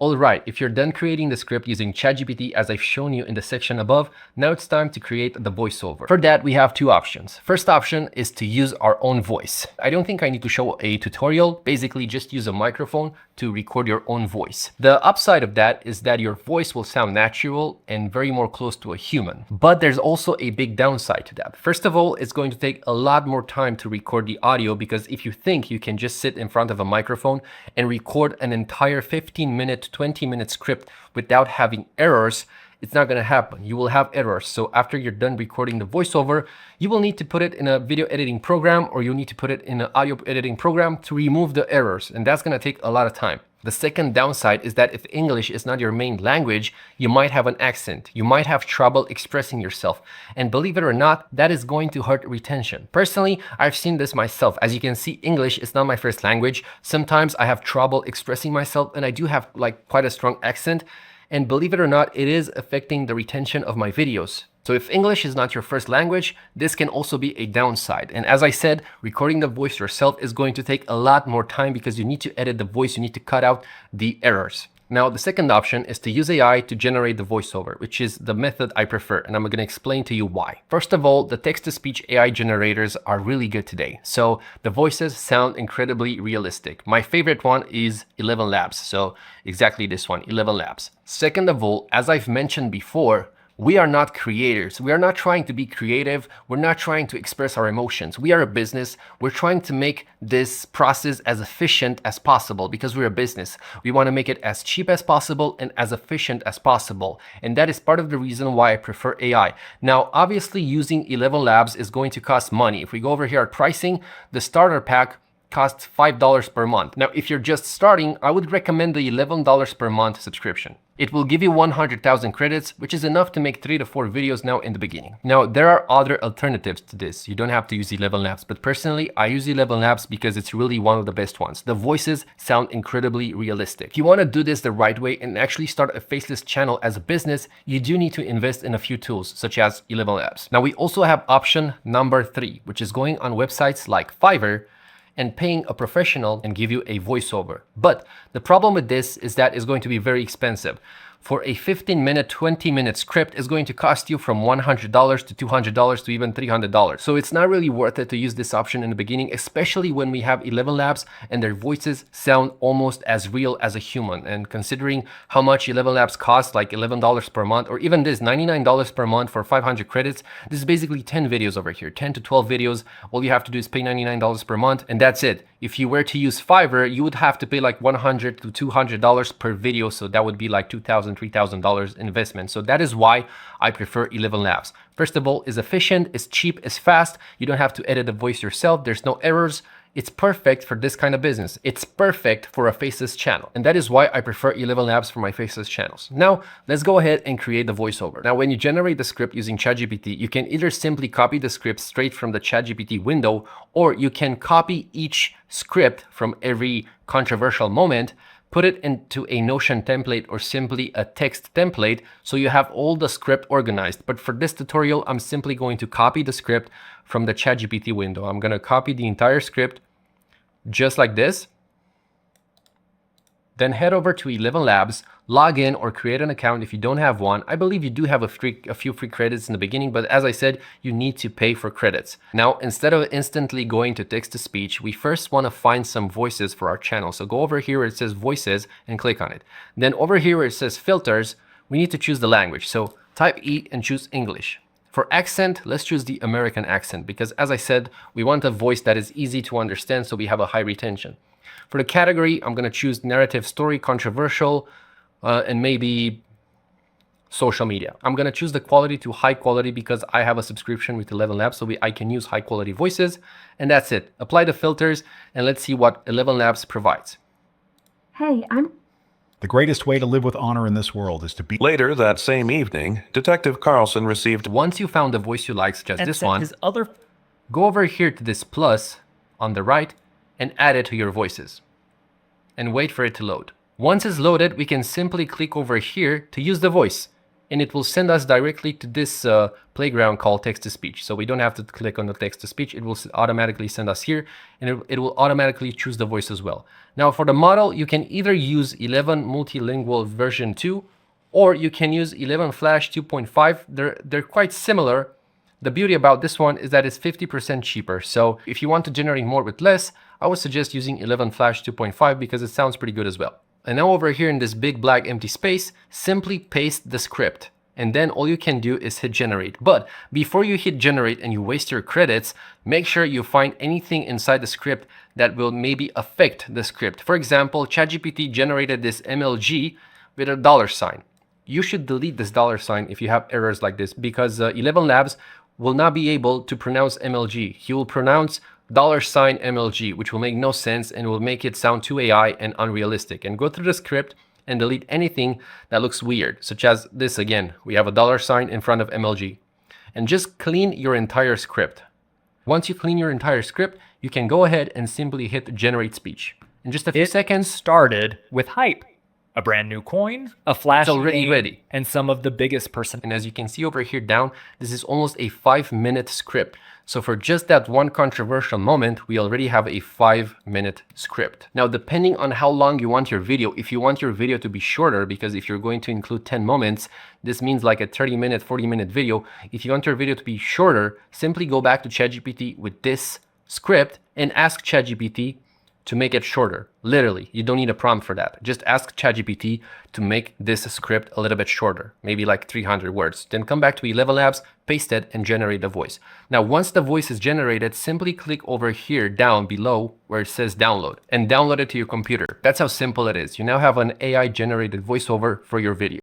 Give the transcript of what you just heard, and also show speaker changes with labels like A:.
A: Alright, if you're done creating the script using ChatGPT as I've shown you in the section above, now it's time to create the voiceover. For that, we have two options. First option is to use our own voice. I don't think I need to show a tutorial. Basically, just use a microphone to record your own voice. The upside of that is that your voice will sound natural and very more close to a human. But there's also a big downside to that. First of all, it's going to take a lot more time to record the audio, because if you think you can just sit in front of a microphone and record an entire 15-minute 20-minute script without having errors, it's not going to happen. You will have errors. So after you're done recording the voiceover, you will need to put it in a video editing program, or you'll need to put it in an audio editing program to remove the errors. And that's going to take a lot of time. The second downside is that if English is not your main language, you might have an accent. You might have trouble expressing yourself. And believe it or not, that is going to hurt retention. Personally, I've seen this myself. As you can see, English is not my first language. Sometimes I have trouble expressing myself, and I do have quite a strong accent. And believe it or not, it is affecting the retention of my videos. So if English is not your first language, this can also be a downside. And as I said, recording the voice yourself is going to take a lot more time, because you need to edit the voice, you need to cut out the errors. Now, the second option is to use AI to generate the voiceover, which is the method I prefer, and I'm going to explain to you why. First of all, the text-to-speech AI generators are really good today. So the voices sound incredibly realistic. My favorite one is ElevenLabs. So exactly this one, ElevenLabs. Second of all, as I've mentioned before, we are not creators. We are not trying to be creative. We're not trying to express our emotions. We are a business. We're trying to make this process as efficient as possible, because we're a business. We want to make it as cheap as possible and as efficient as possible. And that is part of the reason why I prefer AI. Now, obviously, using ElevenLabs is going to cost money. If we go over here at pricing, the starter pack costs $5 per month. Now, if you're just starting, I would recommend the $11 per month subscription. It will give you 100,000 credits, which is enough to make 3 to 4 videos now in the beginning. Now, there are other alternatives to this. You don't have to use ElevenLabs, but personally, I use ElevenLabs because it's really one of the best ones. The voices sound incredibly realistic. If you want to do this the right way and actually start a faceless channel as a business, you do need to invest in a few tools, such as ElevenLabs. Now, we also have option number 3, which is going on websites like Fiverr and paying a professional and give you a voiceover. But the problem with this is that it's going to be very expensive. For a 15-minute, 20-minute script is going to cost you from $100 to $200 to even $300. So it's not really worth it to use this option in the beginning, especially when we have ElevenLabs and their voices sound almost as real as a human. And considering how much ElevenLabs costs, like $11 per month, or even this $99 per month for 500 credits, this is basically 10 videos over here, 10 to 12 videos. All you have to do is pay $99 per month, and that's it. If you were to use Fiverr, you would have to pay like $100 to $200 per video. So that would be like $2,000, $3,000 investment. So that is why I prefer ElevenLabs. First of all, it's efficient, it's cheap, it's fast. You don't have to edit the voice yourself. There's no errors. It's perfect for this kind of business. It's perfect for a faceless channel. And that is why I prefer ElevenLabs for my faceless channels. Now, let's go ahead and create the voiceover. Now, when you generate the script using ChatGPT, you can either simply copy the script straight from the ChatGPT window, or you can copy each script from every controversial moment, put it into a Notion template or simply a text template, so you have all the script organized. But for this tutorial, I'm simply going to copy the script from the ChatGPT window. I'm going to copy the entire script just like this. Then head over to ElevenLabs, log in or create an account if you don't have one. I believe you do have a few free credits in the beginning, but as I said, you need to pay for credits. Now, instead of instantly going to text-to-speech, we first want to find some voices for our channel. So go over here where it says voices and click on it. Then over here where it says filters, we need to choose the language. So type E and choose English. For accent, let's choose the American accent, because as I said, we want a voice that is easy to understand, so we have a high retention. For the category, I'm going to choose narrative, story, controversial, and maybe social media. I'm going to choose the quality to high quality because I have a subscription with ElevenLabs, so I can use high quality voices. And that's it. Apply the filters and let's see what ElevenLabs provides.
B: Hey,
C: The greatest way to live with honor in this world is to be...
D: Later that same evening, Detective Carlson received...
A: Once you found the voice you like, such as this one,
B: his other...
A: go over here to this plus on the right and add it to your voices. And wait for it to load. Once it's loaded, we can simply click over here to use the voice. and it will send us directly to this playground called text-to-speech. So we don't have to click on the text-to-speech. It will automatically send us here, and it will automatically choose the voice as well. Now for the model, you can either use 11 Multilingual version 2, or you can use 11 Flash 2.5. They're quite similar. The beauty about this one is that it's 50% cheaper. So if you want to generate more with less, I would suggest using 11 Flash 2.5 because it sounds pretty good as well. And now over here in this big black empty space, simply paste the script. And then all you can do is hit generate. But before you hit generate and you waste your credits, make sure you find anything inside the script that will maybe affect the script. For example, ChatGPT generated this MLG with a $sign. You should delete this $sign if you have errors like this, because 11 Labs will not be able to pronounce MLG. He will pronounce $sign MLG, which will make no sense and will make it sound too AI and unrealistic. And go through the script and delete anything that looks weird, such as this again. We have a $sign in front of MLG. And just clean your entire script. Once you clean your entire script, you can go ahead and simply hit generate speech. In just a few seconds,
B: Started with hype. A brand new coin, a flash
A: it's already ready.
B: and some of the biggest person.
A: And as you can see over here down, this is almost a 5-minute script. So for just that one controversial moment, we already have a 5-minute script. Now, depending on how long you want your video, if you want your video to be shorter, because if you're going to include 10 moments, this means like a 30-minute, 40-minute video. If you want your video to be shorter, simply go back to ChatGPT with this script and ask ChatGPT to make it shorter. Literally, you don't need a prompt for that. Just ask ChatGPT to make this script a little bit shorter, maybe like 300 words. Then come back to 11 Labs, paste it, and generate the voice. Now, once the voice is generated, simply click over here down below where it says download and download it to your computer. That's how simple it is. You now have an AI generated voiceover for your video.